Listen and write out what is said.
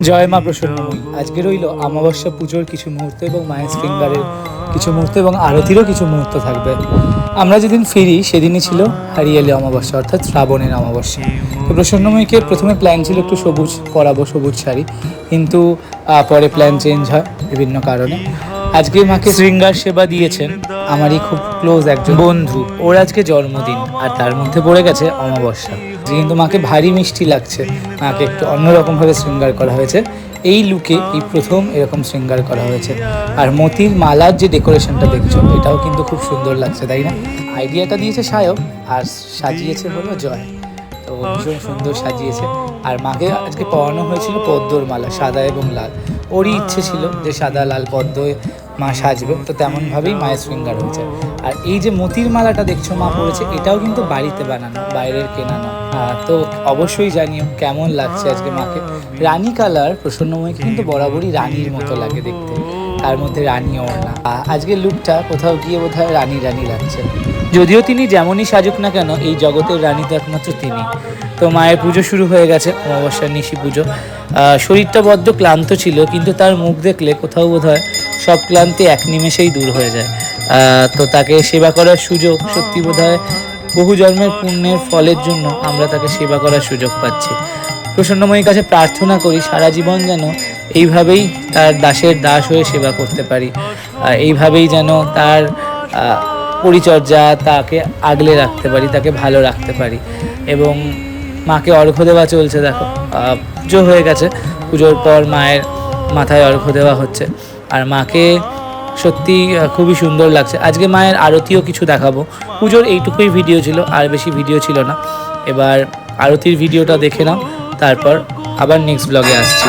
জয় মা প্রসন্নময়ী। আজকে রইল অমাবস্যা পুজোর কিছু মুহূর্ত এবং মায়ের ফিঙ্গারের কিছু মুহূর্ত এবং আরতিরও কিছু মুহূর্ত থাকবে। আমরা যেদিন ফিরি সেদিনই ছিল হারিয়ালি অমাবস্যা, অর্থাৎ শ্রাবণের অমাবস্যা। তো প্রসন্নময়ীকে প্রথমে প্ল্যান ছিল একটু সবুজ পরাবো, সবুজ শাড়ি, কিন্তু পরে প্ল্যান চেঞ্জ হয় বিভিন্ন কারণে। আজকে মাকে শৃঙ্গার সেবা দিয়েছেন আমারই খুব ক্লোজ একজন বন্ধু, ওর আজকে জন্মদিন, আর তার মধ্যে পড়ে গেছে অমাবস্যা। কিন্তু মাকে ভারী মিষ্টি লাগছে, মাকে একটু অন্যরকমভাবে শৃঙ্গার করা হয়েছে। এই লুকে এই প্রথম এরকম শৃঙ্গার করা হয়েছে। আর মতির মালার যে ডেকোরেশনটা দেখছো, এটাও কিন্তু খুব সুন্দর লাগছে, তাই না? আইডিয়াটা দিয়েছে সায়ক আর সাজিয়েছে হলো জয়। তো ভীষণ সুন্দর সাজিয়েছে। আর মাকে আজকে পরানো হয়েছিল পদ্মর মালা, সাদা এবং লাল। ওরই ইচ্ছে ছিল যে সাদা লাল পদ্মে মা সাজবে, তো তেমনভাবেই মায়ের শৃঙ্গার হয়েছে। আর এই যে মতির মালাটা দেখছো মা পড়েছে, এটাও কিন্তু বাড়িতে বানানো, বাইরের কেনা নয়। তো অবশ্যই জানিও কেমন লাগছে আজকে মাকে। রানী কালার প্রসন্নময়ীকে কিন্তু বরাবরই রানীর মতো লাগে দেখতে, তার মধ্যে রানী ওড়না। আজকের লুকটা কোথাও গিয়ে বোধহয় রানী রানী লাগছে। যদিও তিনি যেমনই সাজুক না কেন, এই জগতের রানী তো একমাত্র তিনি। তো মায়ের পুজো শুরু হয়ে গেছে, অমাবস্যার নিশি পুজো। শরীরটা বড্ড ক্লান্ত ছিল, কিন্তু তার মুখ দেখলে কোথাও বোধহয় সব ক্লান্তি এক নিমেষেই দূর হয়ে যায়। তো তাকে সেবা করার সুযোগ, সত্যি বোধহয় বহু জন্মের পুণ্যের ফলের জন্য আমরা তাকে সেবা করার সুযোগ পাচ্ছি। প্রসন্নময়ীর কাছে প্রার্থনা করি সারা জীবন যেন এইভাবেই তার দাসের দাস হয়ে সেবা করতে পারি, এইভাবেই যেন তার পরিচর্যা, তাকে আগলে রাখতে পারি, তাকে ভালো রাখতে পারি। এবং মাকে অর্ঘ্য দেওয়া চলছে, দেখো পুজো হয়ে গেছে, পুজোর পর মায়ের মাথায় অর্ঘ্য দেওয়া হচ্ছে। আর মাকে সত্যি খুবই সুন্দর লাগছে। আজকে মায়ের আরতিও কিছু দেখাবো। পুজোর এইটুকুই ভিডিও ছিল, আর বেশি ভিডিও ছিল না। এবার আরতির ভিডিওটা দেখে নাও, তারপর আবার নেক্সট ব্লগে আসছি।